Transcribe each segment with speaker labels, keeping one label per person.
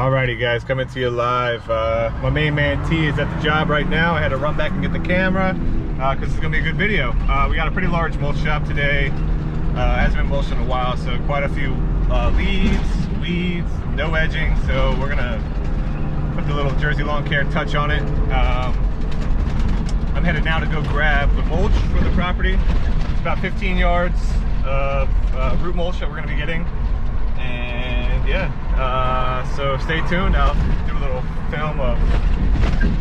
Speaker 1: Alrighty guys, coming to you live. My main man T is at the job right now. I had to run back and get the camera because it's gonna be a good video. We got a pretty large mulch shop today. Hasn't been mulched in a while, so quite a few leaves, weeds, no edging. So we're gonna put the little Jersey lawn care touch on it. I'm headed now to go grab the mulch for the property. It's about 15 yards of root mulch that we're gonna be getting. And yeah, so stay tuned. I'll do a little film of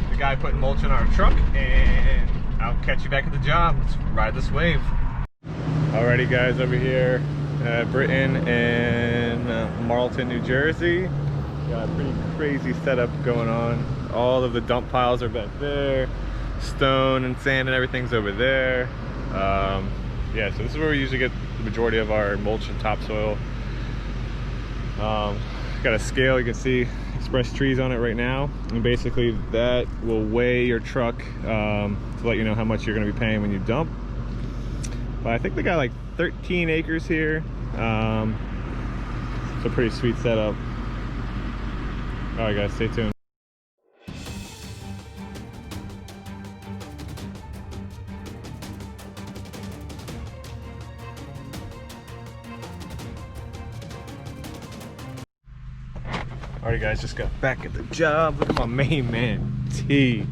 Speaker 1: the guy putting mulch in our truck, and I'll catch you back at the job. Let's ride this wave. Alrighty guys, over here at Britain and Marlton, New Jersey. Got a pretty crazy setup going on. All of the dump piles are back there. Stone and sand and everything's over there. Yeah, so this is where we usually get the majority of our mulch and topsoil. Got a scale, you can see express trees on it right now, and basically that will weigh your truck to let you know how much you're going to be paying when you dump. But I think they got like 13 acres here. It's a pretty sweet setup. All right guys, stay tuned. Alright guys, just got back at the job. Look at my main man, T.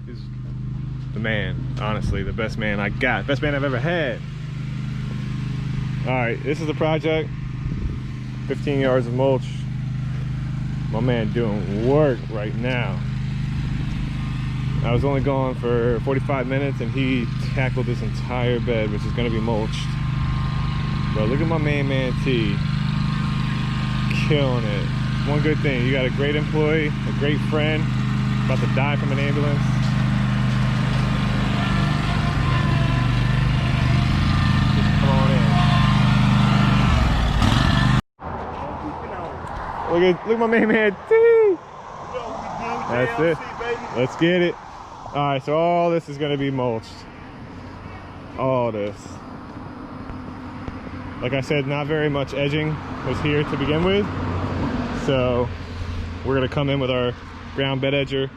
Speaker 1: He's the man, honestly, the best man I got. Best man I've ever had. Alright, this is the project. 15 yards of mulch. My man doing work right now. I was only gone for 45 minutes and he tackled this entire bed, which is gonna be mulched. But look at my main man, T. Killing it. One good thing, you got a great employee, a great friend, about to die from an ambulance. Just come on in. Look at my main man T. That's it. Let's get it. All right, so all this is gonna be mulched. All this. Like I said, not very much edging was here to begin with. So we're gonna come in with our ground bed edger,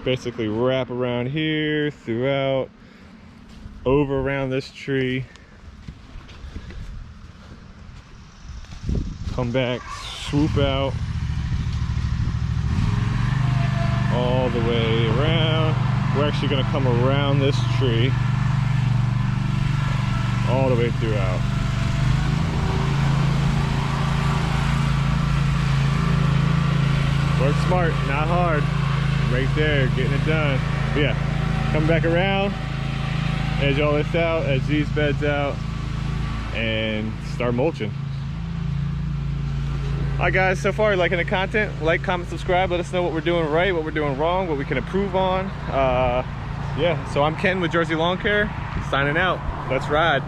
Speaker 1: basically wrap around here, throughout, over around this tree, come back, swoop out, all the way around. We're actually gonna come around this tree, all the way throughout. Work smart, not hard. Right there, getting it done. But yeah, come back around, edge all this out, edge these beds out, and start mulching. Alright guys, so far liking the content, like, comment, subscribe, let us know what we're doing right, what we're doing wrong, what we can improve on. Yeah, so I'm Ken with Jersey Lawn Care, signing out. Let's ride.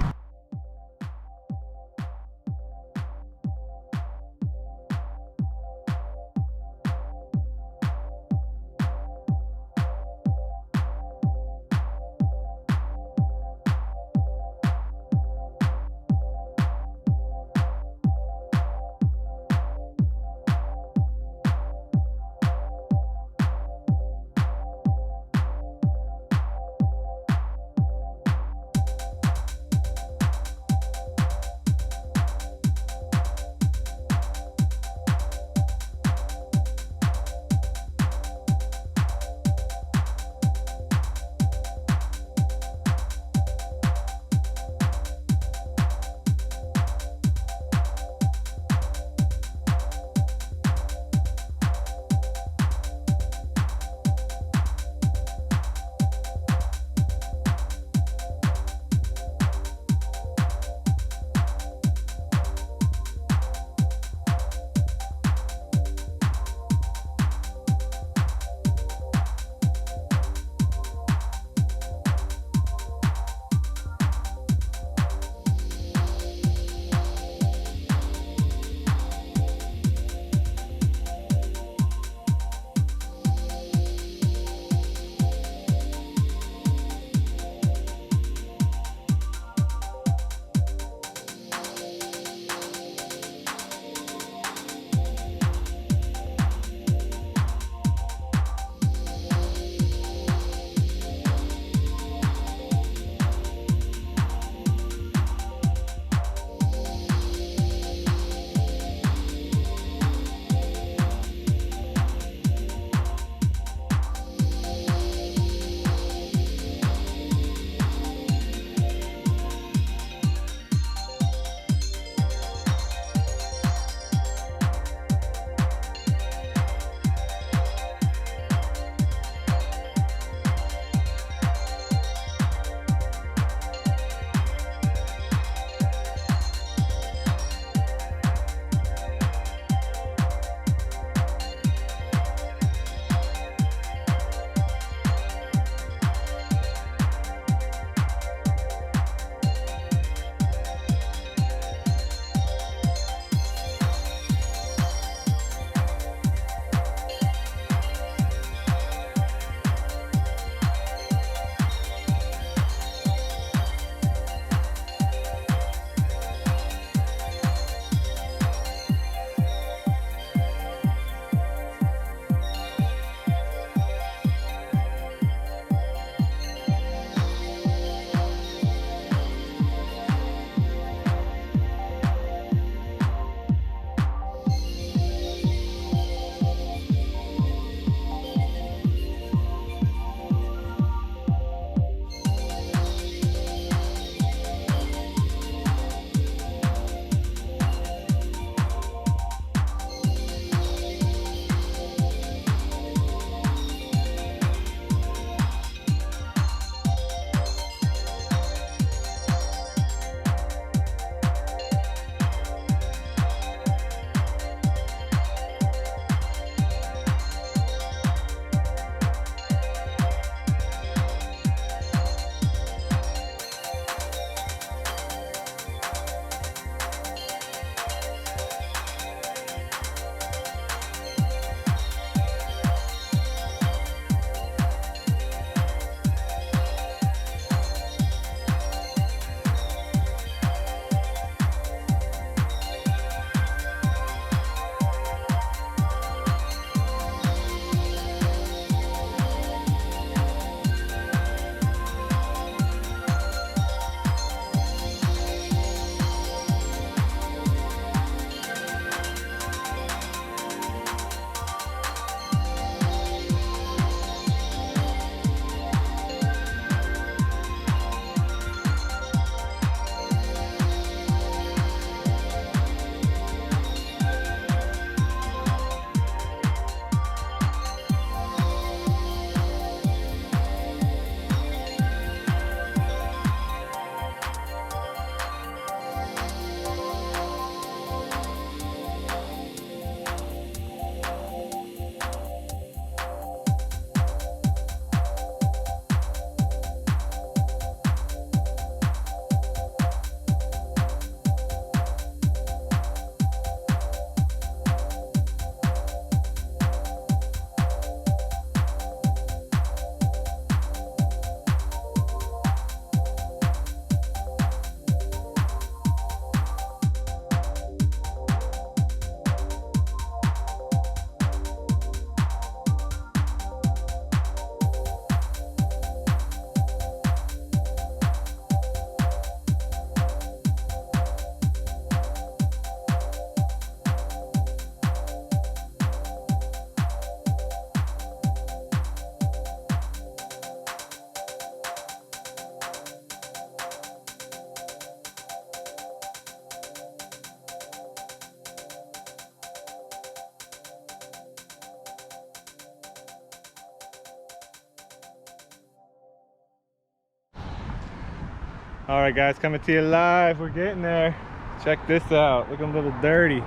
Speaker 1: All right, guys, coming to you live. We're getting there. Check this out. Looking a little dirty,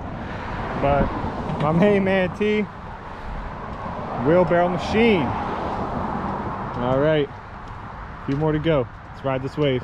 Speaker 1: but my main man T, wheelbarrow machine. All right, a few more to go. Let's ride this wave.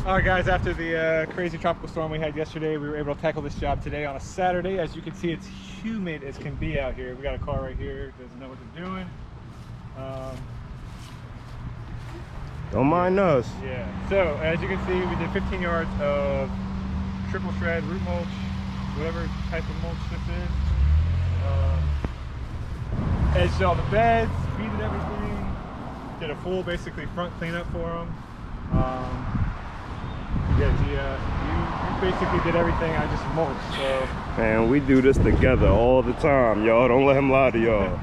Speaker 1: All right, guys, after the crazy tropical storm we had yesterday, we were able to tackle this job today on a Saturday. As you can see, it's humid as can be out here. We got a car right here, doesn't know what they're doing.
Speaker 2: Don't mind us.
Speaker 1: Yeah, so as you can see, we did 15 yards of triple shred root mulch, whatever type of mulch this is. Edged all the beds, beaded everything, did a full basically front cleanup for them. Yeah, you basically did everything. I just mulched, so.
Speaker 2: Man, we do this together all the time, y'all. Don't let him lie to y'all.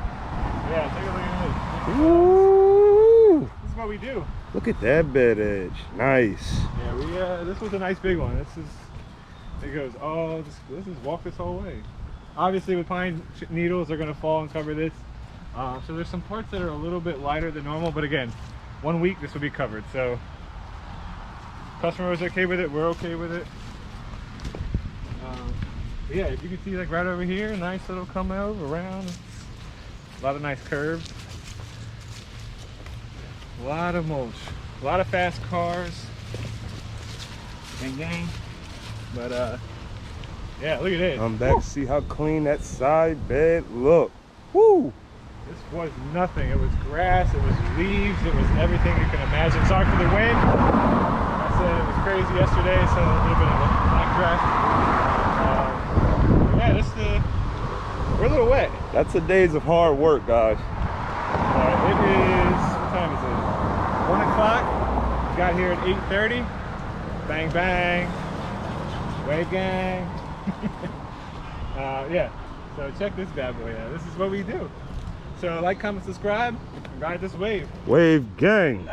Speaker 1: Yeah, take a look at this.
Speaker 2: Woo!
Speaker 1: This is what we do.
Speaker 2: Look at that bed edge. Nice.
Speaker 1: Yeah, this was a nice big one. It goes, oh, this is walk this whole way. Obviously, with pine needles, they're gonna fall and cover this. So there's some parts that are a little bit lighter than normal, but again, 1 week this will be covered. So. Customer was okay with it, we're okay with it. Yeah, as you can see, like right over here, nice little come over around. A lot of nice curves. A lot of mulch. A lot of fast cars. Gang gang. But yeah, look at this.
Speaker 2: I'm back to see how clean that side bed look. Woo!
Speaker 1: This was nothing. It was grass, it was leaves, it was everything you can imagine. Sorry for the wind. It was crazy yesterday, so a little bit of a backdraft. Yeah, we're a little wet.
Speaker 2: That's the days of hard work, guys.
Speaker 1: It is, what time is it? 1 o'clock. Got here at 8:30. Bang, bang. Wave gang. Yeah, so check this bad boy out. This is what we do. So like, comment, subscribe, and ride this wave.
Speaker 2: Wave gang.